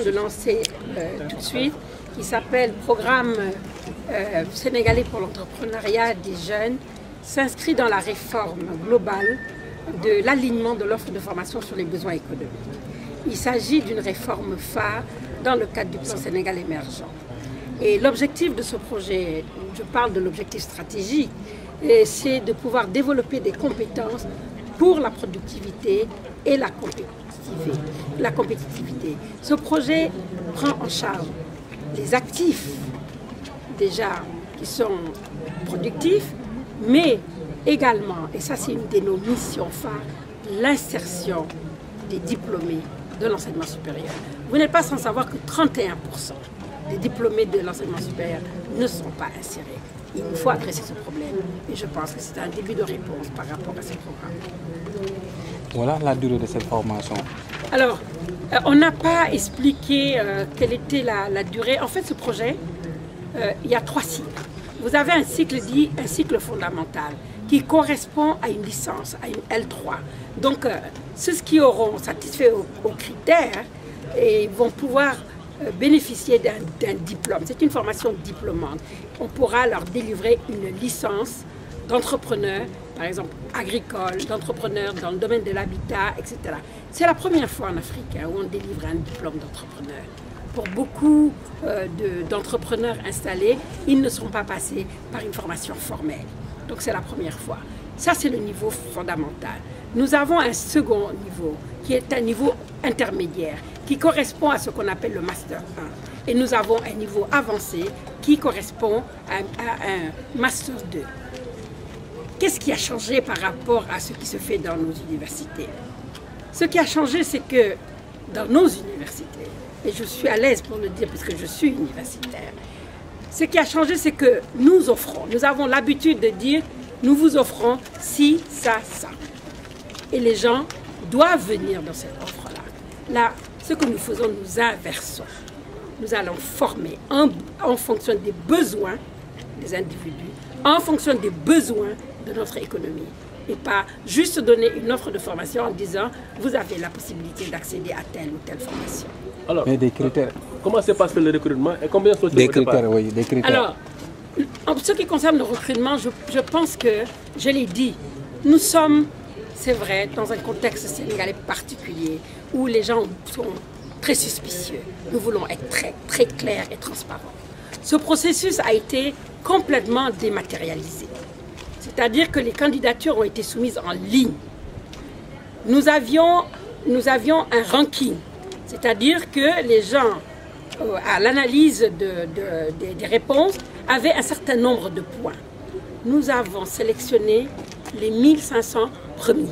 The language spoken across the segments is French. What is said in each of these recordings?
De lancer tout de suite, qui s'appelle Programme sénégalais pour l'entrepreneuriat des jeunes, s'inscrit dans la réforme globale de l'alignement de l'offre de formation sur les besoins économiques. Il s'agit d'une réforme phare dans le cadre du plan Sénégal émergent. Et l'objectif de ce projet, je parle de l'objectif stratégique, c'est de pouvoir développer des compétences pour la productivité et la compétitivité. Ce projet prend en charge les actifs déjà qui sont productifs, mais également, et ça c'est une de nos missions phares, l'insertion des diplômés de l'enseignement supérieur. Vous n'êtes pas sans savoir que 31% des diplômés de l'enseignement supérieur ne sont pas insérés. Il nous faut adresser ce problème et je pense que c'est un début de réponse par rapport à ce programme. Voilà la durée de cette formation. Alors, on n'a pas expliqué quelle était la durée. En fait, ce projet, il y a 3 cycles. Vous avez un cycle dit un cycle fondamental qui correspond à une licence, à une L3. Donc, ceux qui auront satisfait aux critères et vont pouvoir bénéficier d'un diplôme. C'est une formation diplômante. On pourra leur délivrer une licence d'entrepreneur, par exemple agricole, d'entrepreneur dans le domaine de l'habitat, etc. C'est la première fois en Afrique où on délivre un diplôme d'entrepreneur. Pour beaucoup d'entrepreneurs installés, ils ne sont pas passés par une formation formelle. Donc c'est la première fois. Ça, c'est le niveau fondamental. Nous avons un second niveau, qui est un niveau intermédiaire, qui correspond à ce qu'on appelle le Master 1. Et nous avons un niveau avancé qui correspond à un Master 2. Qu'est-ce qui a changé par rapport à ce qui se fait dans nos universités? Ce qui a changé, c'est que dans nos universités, et je suis à l'aise pour le dire parce que je suis universitaire, ce qui a changé, c'est que nous offrons, nous avons l'habitude de dire, nous vous offrons ci, ça, ça. Et les gens doivent venir dans cette offre-là. Là, ce que nous faisons, nous inversons. Nous allons former en fonction des besoins des individus, en fonction des besoins de notre économie. Et pas juste donner une offre de formation en disant vous avez la possibilité d'accéder à telle ou telle formation. Alors, mais des critères. Comment se passe le recrutement et combien sont des critères, oui, des critères. Alors, en ce qui concerne le recrutement, je pense que, je l'ai dit, nous sommes, c'est vrai, dans un contexte sénégalais particulier où les gens sont très suspicieux. Nous voulons être très, très clairs et transparents. Ce processus a été complètement dématérialisé. C'est-à-dire que les candidatures ont été soumises en ligne. Nous avions un ranking, c'est-à-dire que les gens, à l'analyse des réponses, avaient un certain nombre de points. Nous avons sélectionné les 1500 premiers.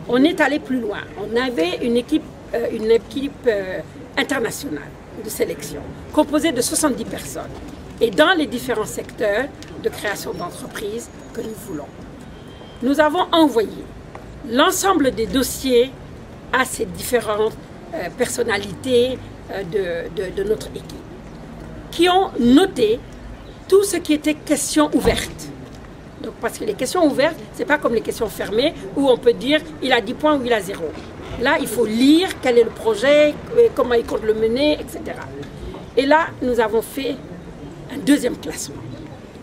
On est allé plus loin. On avait une équipe internationale de sélection, composée de 70 personnes. Et dans les différents secteurs de création d'entreprises que nous voulons. Nous avons envoyé l'ensemble des dossiers à ces différentes personnalités de notre équipe, qui ont noté tout ce qui était questions ouvertes. Donc, parce que les questions ouvertes, ce n'est pas comme les questions fermées, où on peut dire il a 10 points ou il a 0. Là, il faut lire quel est le projet, comment il compte le mener, etc. Et là, nous avons fait un deuxième classement.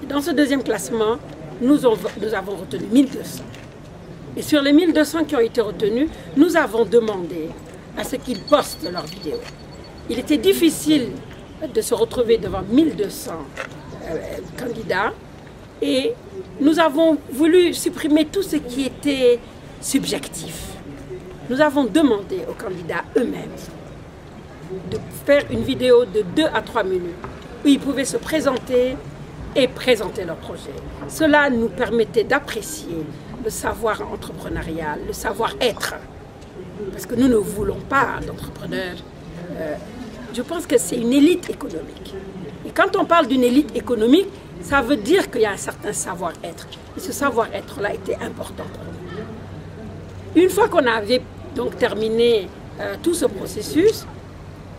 Dans ce deuxième classement, nous avons retenu 1200. Et sur les 1200 qui ont été retenus, nous avons demandé à ce qu'ils postent leurs vidéos. Il était difficile de se retrouver devant 1200 candidats et nous avons voulu supprimer tout ce qui était subjectif. Nous avons demandé aux candidats eux-mêmes de faire une vidéo de 2 à 3 minutes où ils pouvaient se présenter et présenter leur projet. Cela nous permettait d'apprécier le savoir entrepreneurial, le savoir-être. Parce que nous ne voulons pas d'entrepreneurs. Je pense que c'est une élite économique. Et quand on parle d'une élite économique, ça veut dire qu'il y a un certain savoir-être. Et ce savoir-être-là était important pour nous. Une fois qu'on avait donc terminé tout ce processus,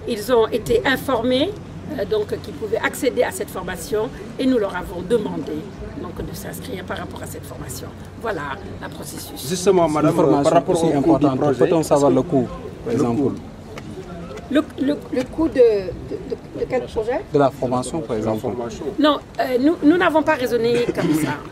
ils ont été informés donc qui pouvaient accéder à cette formation et nous leur avons demandé donc, de s'inscrire par rapport à cette formation. Voilà le processus. Justement, madame, par rapport au coût du projet, peut-on savoir le coût, par exemple? Le coût de quel projet? De la formation, par exemple. Non, nous n'avons pas raisonné comme ça.